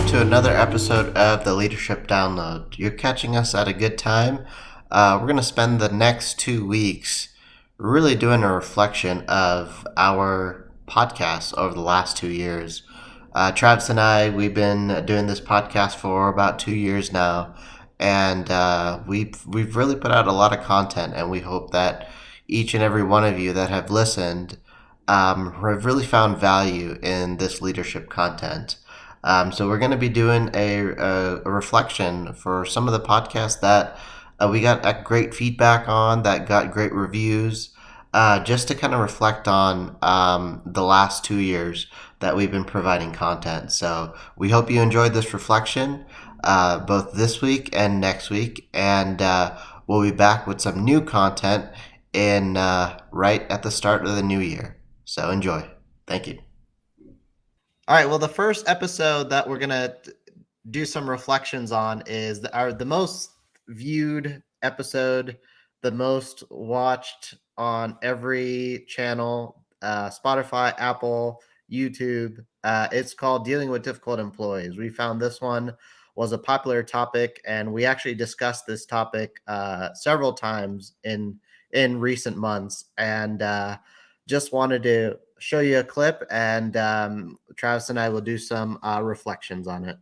welcome to another episode of the Leadership Download. You're catching us at a good time. We're going to spend the next 2 weeks really doing a reflection of our podcast over the last 2 years. Travis and I, we've been doing this podcast for about 2 years now, and we've really put out a lot of content, and we hope that each and every one of you that have listened have really found value in this leadership content. So we're going to be doing a reflection for some of the podcasts that we got great feedback on, that got great reviews, just to kind of reflect on the last 2 years that we've been providing content. So we hope you enjoyed this reflection both this week and next week. And we'll be back with some new content in right at the start of the new year. So enjoy. Thank you. All right. Well, the first episode that we're gonna do some reflections on is the most viewed episode, the most watched on every channel, Spotify, Apple, YouTube. It's called "Dealing with Difficult Employees." We found this one was a popular topic, and we actually discussed this topic several times in recent months, and just wanted to show you a clip, and Travis and I will do some reflections on it.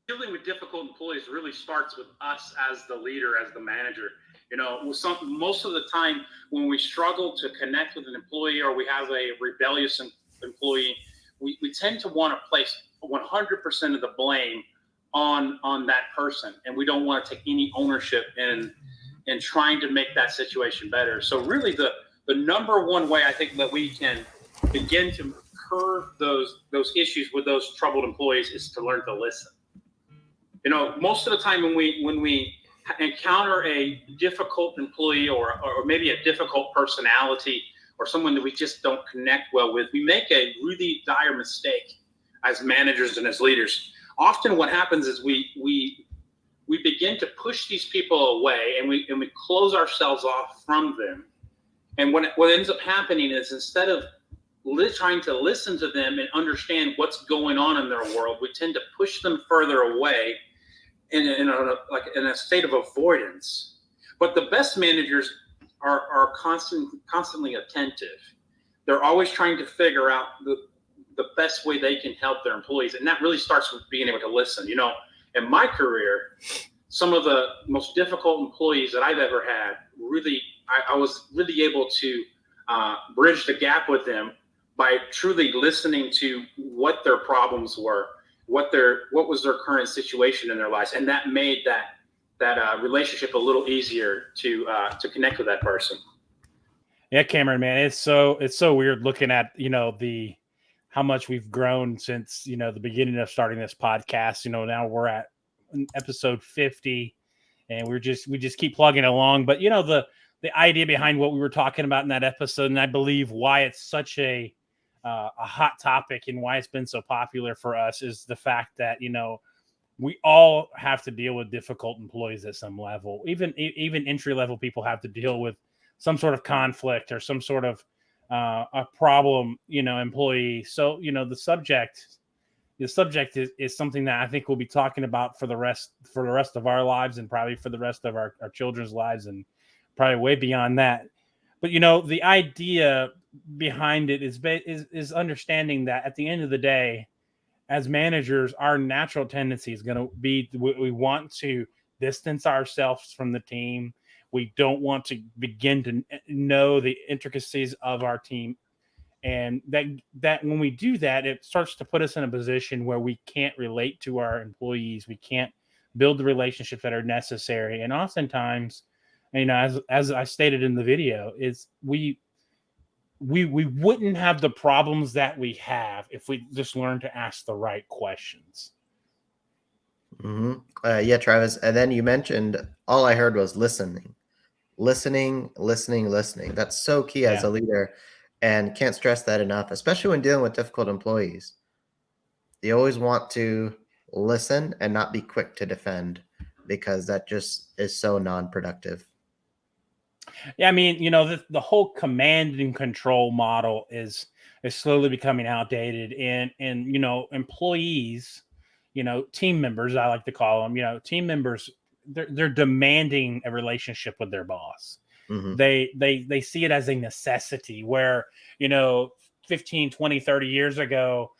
Dealing with difficult employees really starts with us as the leader, as the manager. Most of the time when we struggle to connect with an employee or we have a rebellious employee, we tend to want to place 100% of the blame on that person, and we don't want to take any ownership in trying to make that situation better. So really the number one way I think that we can begin to curb those issues with those troubled employees is to learn to listen. Most of the time when we encounter a difficult employee or maybe a difficult personality or someone that we just don't connect well with, we make a really dire mistake as managers and as leaders. Often what happens is we begin to push these people away, and we close ourselves off from them. And what ends up happening is, instead of trying to listen to them and understand what's going on in their world, we tend to push them further away in a state of avoidance. But the best managers are constantly attentive. They're always trying to figure out the best way they can help their employees, and that really starts with being able to listen. In my career, some of the most difficult employees that I've ever had, really, I was really able to bridge the gap with them by truly listening to what their problems were, what was their current situation in their lives, and that made that relationship a little easier to connect with that person. Yeah, Cameron, man, it's so weird looking at how much we've grown since the beginning of starting this podcast. Now we're at episode 50, and we just keep plugging along. But the idea behind what we were talking about in that episode, and I believe why it's such a hot topic and why it's been so popular for us, is the fact that we all have to deal with difficult employees at some level. Even entry level people have to deal with some sort of conflict or some sort of a problem employee. So the subject is something that I think we'll be talking about for the rest of our lives, and probably for the rest of our children's lives, and probably way beyond that. But the idea behind it is understanding that at the end of the day, as managers, our natural tendency is going to be we want to distance ourselves from the team. We don't want to begin to know the intricacies of our team, and that when we do that, it starts to put us in a position where we can't relate to our employees. We can't build the relationships that are necessary, and oftentimes, as I stated in the video, is we wouldn't have the problems that we have if we just learned to ask the right questions. Mm-hmm. Yeah, Travis. And then you mentioned, all I heard was listening. That's so key as a leader, and can't stress that enough, especially when dealing with difficult employees. You always want to listen and not be quick to defend, because that just is so non-productive. Yeah, I mean, the whole command and control model is slowly becoming outdated, and employees, team members, I like to call them, team members, they're demanding a relationship with their boss. Mm-hmm. They see it as a necessity where, 15, 20, 30 years ago,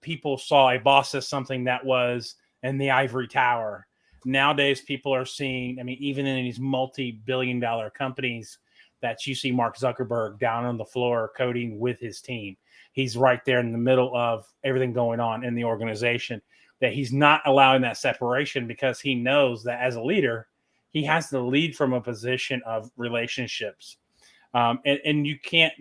people saw a boss as something that was in the ivory tower. Nowadays, people are seeing, even in these multi-billion-dollar companies, that you see Mark Zuckerberg down on the floor coding with his team. He's right there in the middle of everything going on in the organization, that he's not allowing that separation because he knows that as a leader, he has to lead from a position of relationships. And you can't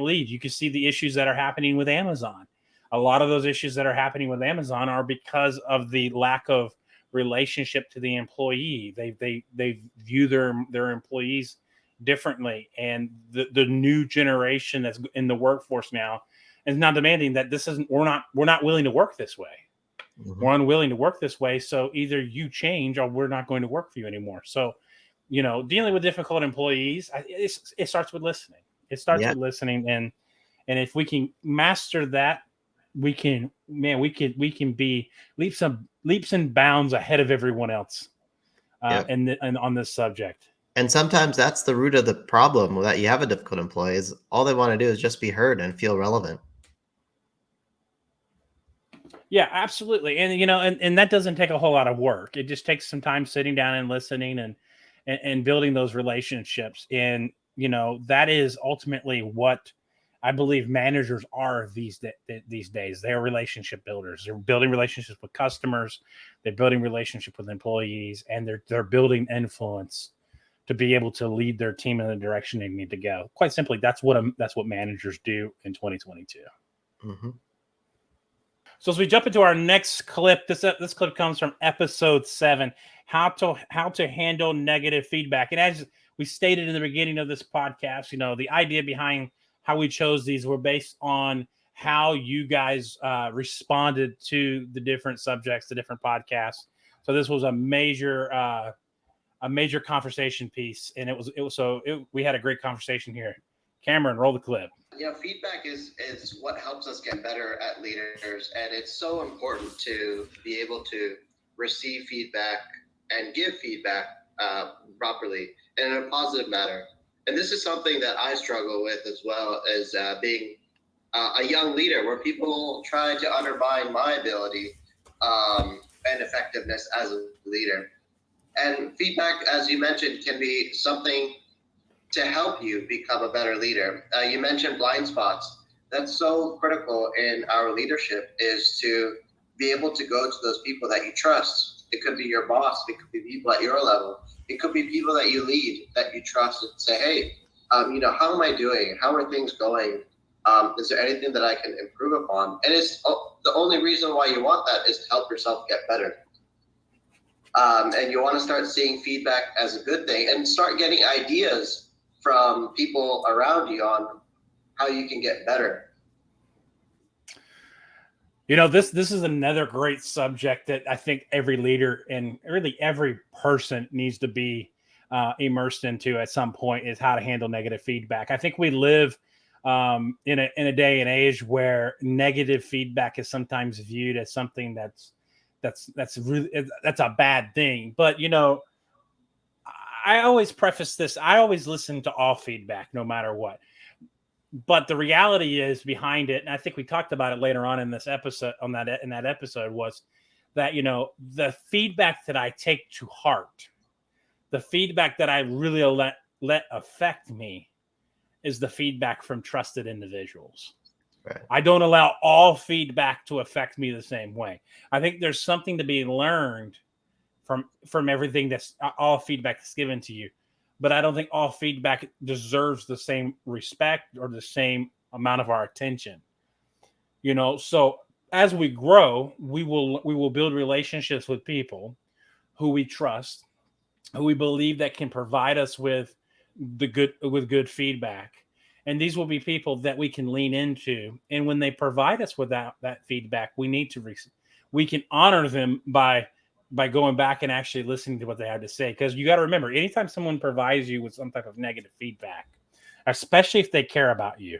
lead. You can see the issues that are happening with Amazon. A lot of those issues that are happening with Amazon are because of the lack of relationship to the employee. They view their employees differently, and the new generation that's in the workforce now is now demanding that we're not willing to work this way. Mm-hmm. We're unwilling to work this way. So either you change or we're not going to work for you anymore. So, dealing with difficult employees, it starts with listening. It starts with listening. And if we can master that, we can be leaps and bounds ahead of everyone else and on this subject. And sometimes that's the root of the problem, that you have a difficult employee, is all they want to do is just be heard and feel relevant. Yeah, absolutely. And, and that doesn't take a whole lot of work. It just takes some time sitting down and listening and building those relationships. And, that is ultimately what I believe managers are these days. They're relationship builders. They're building relationships with customers. They're building relationship with employees, and they're building influence to be able to lead their team in the direction they need to go. Quite simply, that's what managers do in 2022. Mm-hmm. So as we jump into our next clip, this clip comes from episode 7, how to handle negative feedback. And as we stated in the beginning of this podcast, the idea behind how we chose these were based on how you guys responded to the different subjects, the different podcasts. So this was a major conversation piece, and we had a great conversation here. Cameron, roll the clip. Feedback is what helps us get better at leaders, and it's so important to be able to receive feedback and give feedback properly and in a positive manner. And this is something that I struggle with as well as being a young leader, where people try to undermine my ability and effectiveness as a leader. And feedback, as you mentioned, can be something to help you become a better leader. You mentioned blind spots. That's so critical in our leadership, is to be able to go to those people that you trust. It could be your boss. It could be people at your level. It could be people that you lead, that you trust, and say, hey, how am I doing? How are things going? Is there anything that I can improve upon? And it's the only reason why you want that is to help yourself get better. And you want to start seeing feedback as a good thing and start getting ideas from people around you on how you can get better. This is another great subject that I think every leader and really every person needs to be immersed into at some point, is how to handle negative feedback. I think we live in a day and age where negative feedback is sometimes viewed as something that's a bad thing. But I always preface this. I always listen to all feedback, no matter what. But the reality is behind it, and I think we talked about it later on in this episode, in that episode, was that, the feedback that I take to heart, the feedback that I really let affect me, is the feedback from trusted individuals. Right. I don't allow all feedback to affect me the same way. I think there's something to be learned from everything that's all feedback that's given to you. But I don't think all feedback deserves the same respect or the same amount of our attention. So as we grow, we will build relationships with people who we trust, who we believe that can provide us with good feedback. And these will be people that we can lean into. And when they provide us with that feedback, we can honor them by going back and actually listening to what they have to say. Because you got to remember, anytime someone provides you with some type of negative feedback, especially if they care about you,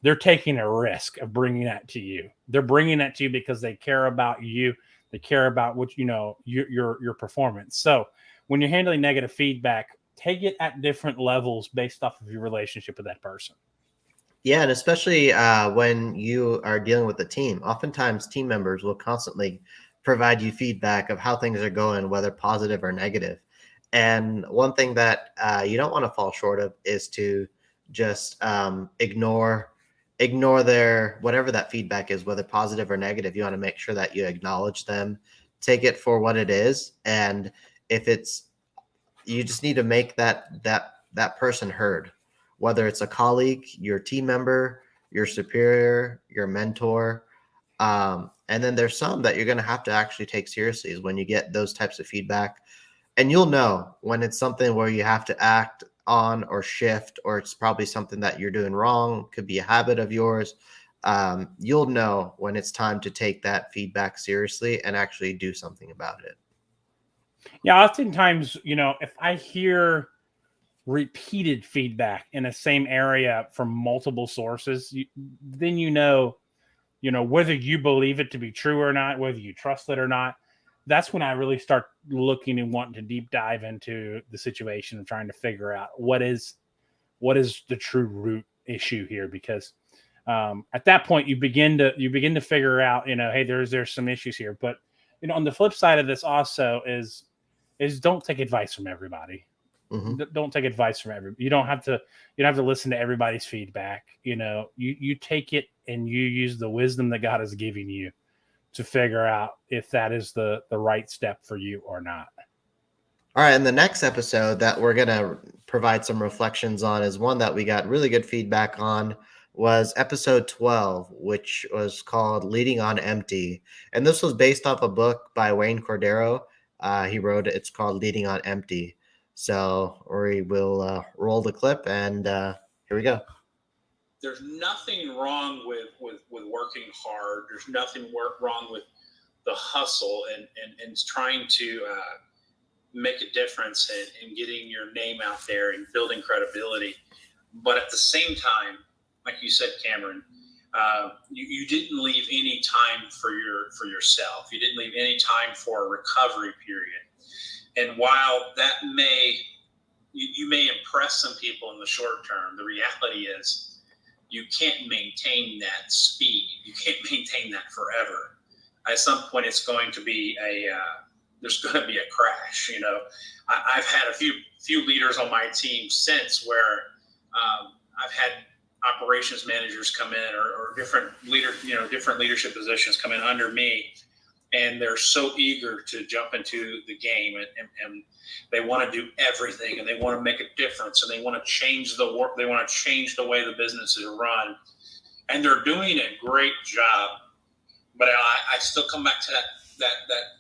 they're taking a risk of bringing that to you. They're bringing that to you because they care about you. They care about what your performance. So when you're handling negative feedback, take it at different levels based off of your relationship with that person. Yeah, and especially when you are dealing with a team, oftentimes team members will constantly provide you feedback of how things are going, whether positive or negative. And one thing that you don't want to fall short of is to just ignore their whatever that feedback is, whether positive or negative. You want to make sure that you acknowledge them, take it for what it is, and if it's you just need to make that person heard, whether it's a colleague, your team member, your superior, your mentor. And then there's some that you're going to have to actually take seriously is when you get those types of feedback, and you'll know when it's something where you have to act on or shift, or it's probably something that you're doing wrong, could be a habit of yours. You'll know when it's time to take that feedback seriously and actually do something about it. Yeah, oftentimes, if I hear repeated feedback in the same area from multiple sources, then whether you believe it to be true or not, whether you trust it or not. That's when I really start looking and wanting to deep dive into the situation and trying to figure out what is the true root issue here. Because at that point, you begin to figure out, hey, there's some issues here. But on the flip side of this also is don't take advice from everybody. Mhm. Don't take advice from everybody. You don't have to listen to everybody's feedback. You take it and you use the wisdom that God is giving you to figure out if that is the right step for you or not. All right, and the next episode that we're going to provide some reflections on is one that we got really good feedback on, was episode 12, which was called Leading on Empty. And this was based off a book by Wayne Cordero. He wrote it. It's called Leading on Empty. So we will roll the clip, and here we go. There's nothing wrong with working hard. There's nothing wrong with the hustle and trying to make a difference and getting your name out there and building credibility. But at the same time, like you said, Cameron, you didn't leave any time for yourself. You didn't leave any time for a recovery period. And while that you may impress some people in the short term, the reality is you can't maintain that speed. You can't maintain that forever. At some point, it's going to be there's going to be a crash. I've had a few leaders on my team since where I've had operations managers come in or different leadership positions come in under me, and they're so eager to jump into the game and they want to do everything, and they want to make a difference, and they want to change the work. They want to change the way the business is run, and they're doing a great job. But I still come back to that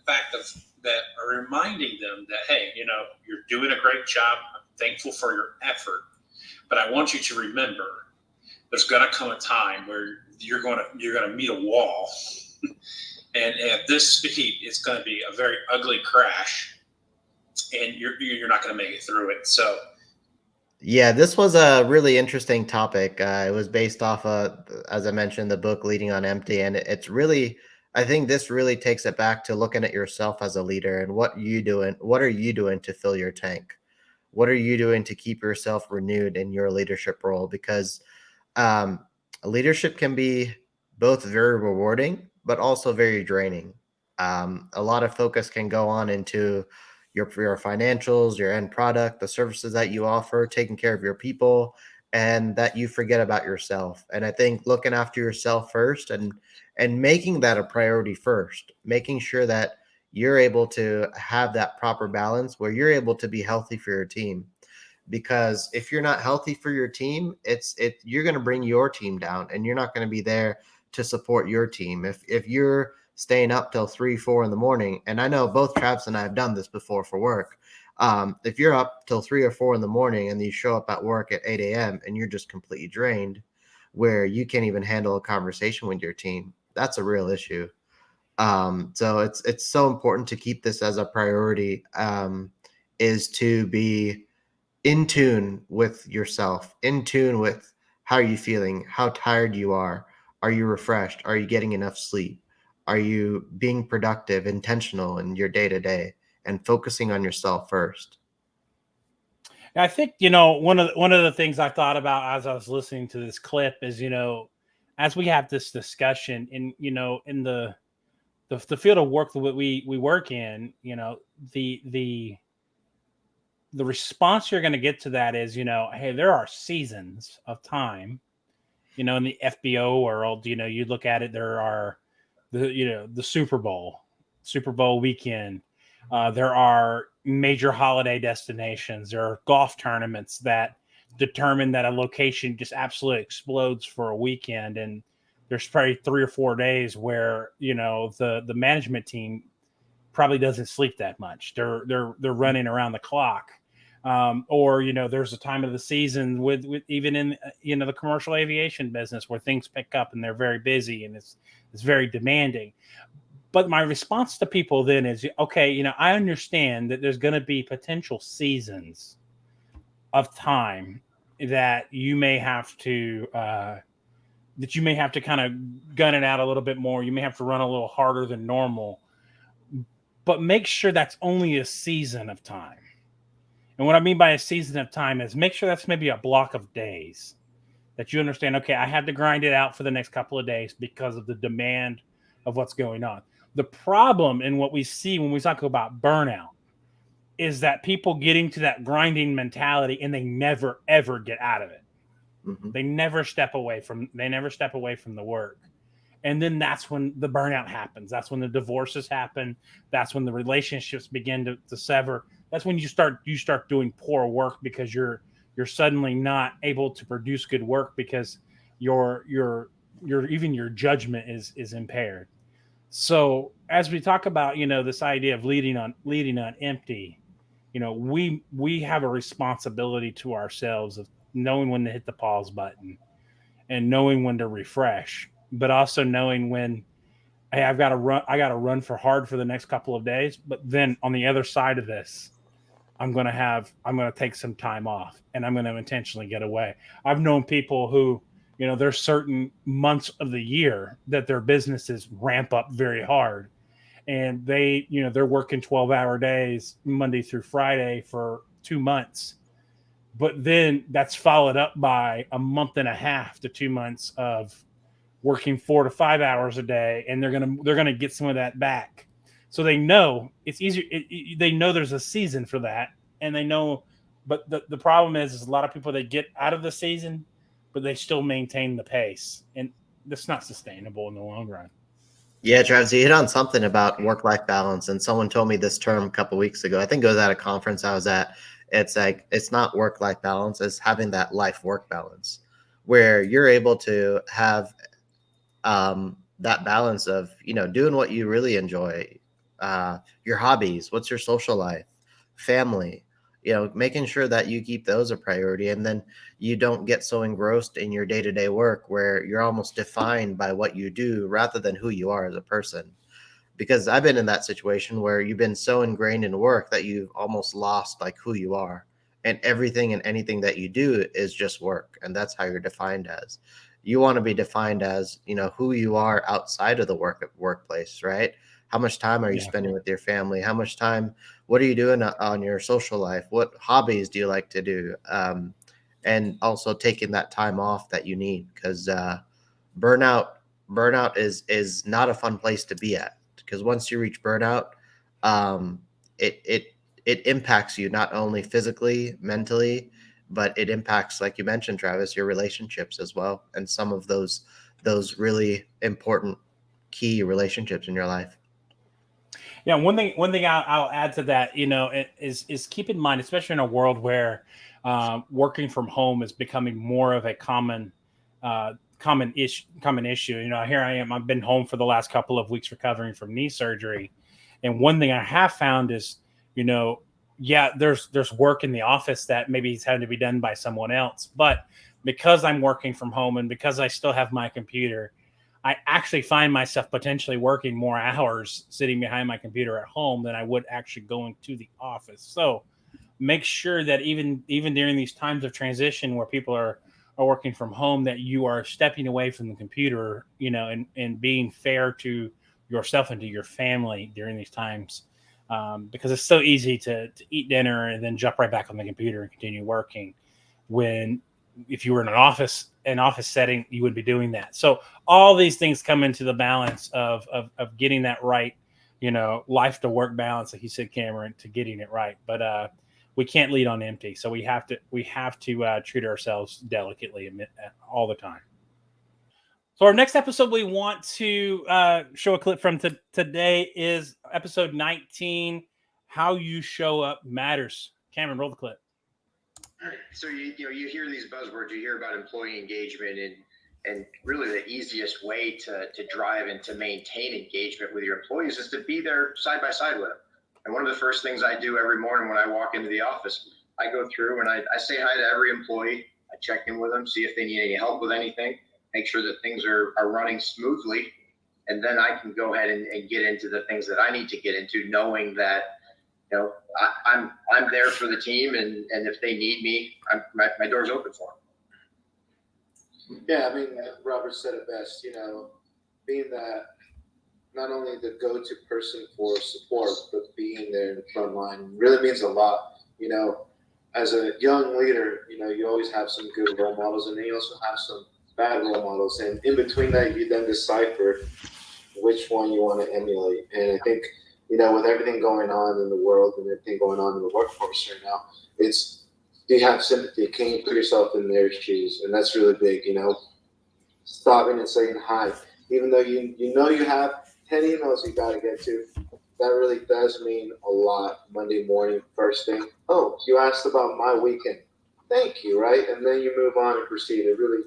fact of that, reminding them that, hey, you're doing a great job. I'm thankful for your effort, but I want you to remember there's going to come a time where you're going to meet a wall, and at this speed, it's going to be a very ugly crash, and you're not going to make it through it. So, yeah, this was a really interesting topic. It was based off of, as I mentioned, the book Leading on Empty, and it's really, I think this really takes it back to looking at yourself as a leader and what are you doing to fill your tank? What are you doing to keep yourself renewed in your leadership role? Because leadership can be both very rewarding, but also very draining. A lot of focus can go on into your financials, your end product, the services that you offer, taking care of your people, and that you forget about yourself. And I think looking after yourself first and making that a priority first, making sure that you're able to have that proper balance where you're able to be healthy for your team. Because if you're not healthy for your team, you're going to bring your team down, and you're not going to be there to support your team. If you're staying up till 3-4 in the morning, and I know both Travis and I have done this before for work. If you're up till 3 or 4 in the morning and you show up at work at 8 a.m. and you're just completely drained, where you can't even handle a conversation with your team, that's a real issue. So it's so important to keep this as a priority, is to be in tune with yourself, in tune with How are you feeling? How tired you are? Are you refreshed? Are you getting enough sleep? Are you being productive, intentional in your day to day, and focusing on yourself first? I think one of the things I thought about as I was listening to this clip is as we have this discussion in the field of work that we work in, the the the response you're going to get to that is, hey, there are seasons of time. In the FBO world, you look at it, there are the Super Bowl weekend. There are major holiday destinations. There are golf tournaments that determine that a location just absolutely explodes for a weekend, and there's probably 3 or 4 days where the management team probably doesn't sleep that much. They're running around the clock. Or there's a time of the season with even in the commercial aviation business where things pick up and they're very busy and it's very demanding. But my response to people then is, okay, I understand that there's going to be potential seasons of time that you may have to kind of gun it out a little bit more. You may have to run a little harder than normal, but make sure that's only a season of time. And what I mean by a season of time is make sure that's maybe a block of days that you understand, okay, I had to grind it out for the next couple of days because of the demand of what's going on. The problem in what we see when we talk about burnout is that people get into that grinding mentality and they never ever get out of it. Mm-hmm. They never step away from the work. And then that's when the burnout happens. That's when the divorces happen. That's when the relationships begin to sever. That's when you start doing poor work because you're suddenly not able to produce good work because your even your judgment is impaired. So as we talk about this idea of leading on empty, we have a responsibility to ourselves of knowing when to hit the pause button and knowing when to refresh, but also knowing when, hey, I got to run for hard for the next couple of days, but then on the other side of this, I'm going to take some time off and I'm going to intentionally get away. I've known people who, there's certain months of the year that their businesses ramp up very hard and they're working 12-hour days Monday through Friday for 2 months. But then that's followed up by a month and a half to 2 months of working 4 to 5 hours a day, and they're gonna get some of that back. So they know it's easier. They know there's a season for that, and they know. But the problem is a lot of people, they get out of the season, but they still maintain the pace, and that's not sustainable in the long run. Yeah, Travis, you hit on something about work-life balance, and someone told me this term a couple weeks ago. I think it was at a conference I was at. It's like it's not work-life balance; it's having that life-work balance, where you're able to have that balance of doing what you really enjoy, your hobbies, what's your social life, family, making sure that you keep those a priority, and then you don't get so engrossed in your day-to-day work where you're almost defined by what you do rather than who you are as a person. Because I've been in that situation where you've been so ingrained in work that you've almost lost like who you are, and everything and anything that you do is just work, and that's how you're defined as. You want to be defined as who you are outside of the workplace, right? How much time are you spending with your family? How much time, what are you doing on your social life? What hobbies do you like to do? And also taking that time off that you need, because burnout is not a fun place to be at, because once you reach burnout, it impacts you not only physically, mentally, but it impacts, like you mentioned, Travis, your relationships as well, and some of those really important key relationships in your life. Yeah, one thing I'll add to that, is keep in mind, especially in a world where working from home is becoming more of a common issue. Here I am. I've been home for the last couple of weeks recovering from knee surgery, and one thing I have found is, yeah, there's work in the office that maybe is having to be done by someone else, but because I'm working from home and because I still have my computer, I actually find myself potentially working more hours sitting behind my computer at home than I would actually going to the office. So make sure that even during these times of transition where people are are working from home, that you are stepping away from the computer, and being fair to yourself and to your family during these times. Because it's so easy to eat dinner and then jump right back on the computer and continue working, when if you were in an office setting, you would be doing that. So all these things come into the balance of getting that right, life to work balance, like you said, Cameron, to getting it right. But we can't lead on empty, so we have to treat ourselves delicately all the time. So our next episode we want to show a clip from today is episode 19. How you show up matters. Cameron, roll the clip. So you hear these buzzwords, you hear about employee engagement, and really the easiest way to drive and to maintain engagement with your employees is to be there side by side with them. And one of the first things I do every morning when I walk into the office, I go through and I say hi to every employee. I check in with them, see if they need any help with anything, make sure that things are running smoothly. And then I can go ahead and get into the things that I need to get into, knowing that I'm there for the team, and if they need me, my door's open for them. Yeah, I mean, Robert said it best. Being that not only the go-to person for support, but being there in the front line really means a lot. As a young leader, you always have some good role models, and then you also have some bad role models, and in between that, you then decipher which one you want to emulate. And I think, with everything going on in the world and everything going on in the workforce right now, do you have sympathy? Can you put yourself in their shoes? And that's really big, stopping and saying hi. Even though you have 10 emails you got to get to, that really does mean a lot Monday morning, first thing. Oh, you asked about my weekend. Thank you, right? And then you move on and proceed. It really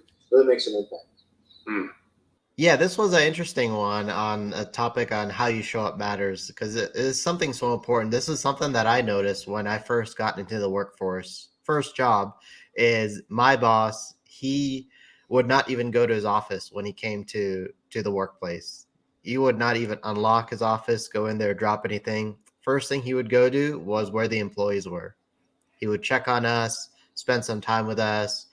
makes an impact. Yeah, this was an interesting one on a topic on how you show up matters, because it is something so important. This is something that I noticed when I first got into the workforce. First job is my boss. He would not even go to his office when he came to the workplace. He would not even unlock his office, go in there, drop anything. First thing he would go to was where the employees were. He would check on us, spend some time with us,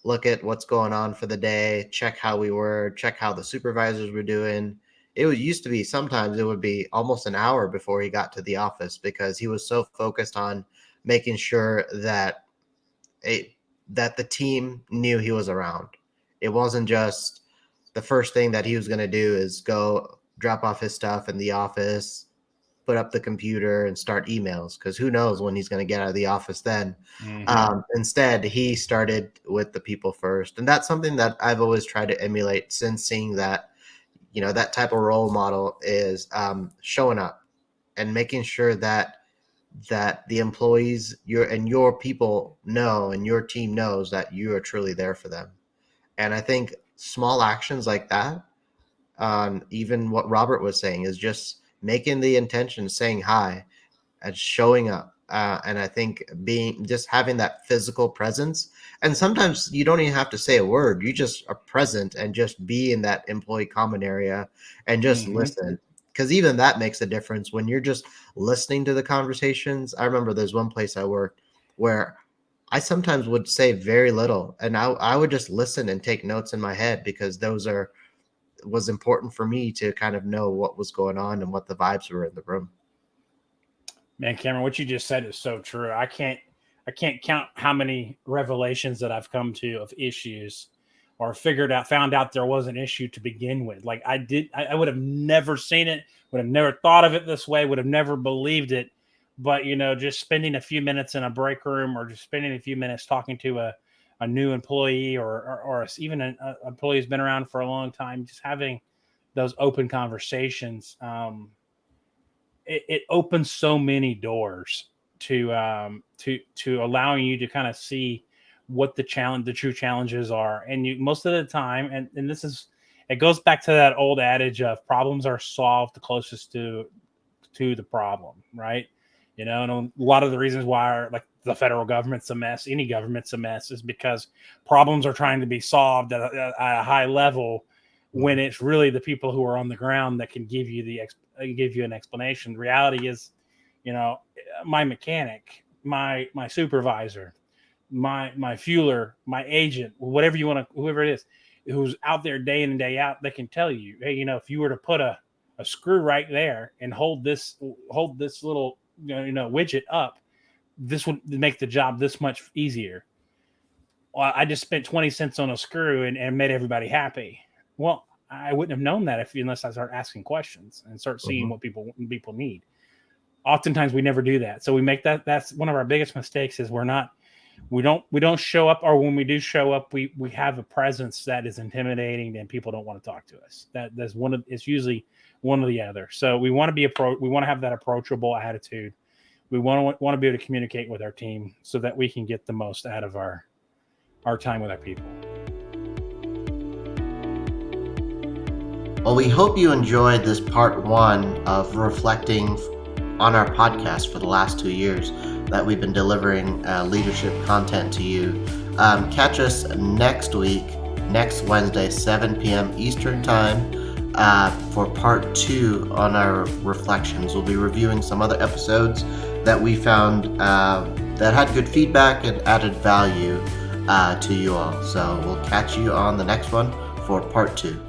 look at what's going on for the day, check how we were, check how the supervisors were doing. Used to be sometimes it would be almost an hour before he got to the office, because he was so focused on making sure that the team knew he was around. It wasn't just the first thing that he was going to do is go drop off his stuff in the office, put up the computer, and start emails, because who knows when he's going to get out of the office then. Mm-hmm. Instead, he started with the people first. And that's something that I've always tried to emulate since seeing that, that type of role model is showing up and making sure that the employees, your people know, and your team knows that you are truly there for them. And I think small actions like that, even what Robert was saying, is just making the intention, saying hi, and showing up. And I think having that physical presence, and sometimes you don't even have to say a word. You just are present and just be in that employee common area and just listen. Because even that makes a difference when you're just listening to the conversations. I remember there's one place I worked where I sometimes would say very little, and I would just listen and take notes in my head, because was important for me to kind of know what was going on and what the vibes were in the room. Man, Cameron, what you just said is so true. I can't count how many revelations that I've come to of issues, or found out there was an issue to begin with. Like I would have never seen it, would have never thought of it this way, would have never believed it. But, just spending a few minutes in a break room, or just spending a few minutes talking to a new employee, or even an employee who's been around for a long time, just having those open conversations, it opens so many doors to allowing you to kind of see what the true challenges are. And most of the time, and it goes back to that old adage of problems are solved the closest to the problem, right? And a lot of the reasons why the federal government's a mess, any government's a mess, is because problems are trying to be solved at a high level, when it's really the people who are on the ground that can give you an explanation. The reality is, my mechanic, my supervisor, my fueler, my agent, whatever you want to, whoever it is, who's out there day in and day out, they can tell you, hey, if you were to put a screw right there and hold this little widget up, this would make the job this much easier. Well, I just spent 20 cents on a screw and made everybody happy. Well, I wouldn't have known that unless I start asking questions and start seeing what people need. Oftentimes we never do that. So we make that's one of our biggest mistakes is we don't show up, or when we do show up, we have a presence that is intimidating and people don't want to talk to us. It's usually one or the other. So we want to have that approachable attitude. We want to be able to communicate with our team so that we can get the most out of our time with our people. Well, we hope you enjoyed this part 1 of reflecting on our podcast for the last 2 years that we've been delivering leadership content to you. Catch us next week, next Wednesday, 7 p.m. Eastern Time, for part 2 on our reflections. We'll be reviewing some other episodes that we found that had good feedback and added value to you all. So we'll catch you on the next one for part 2.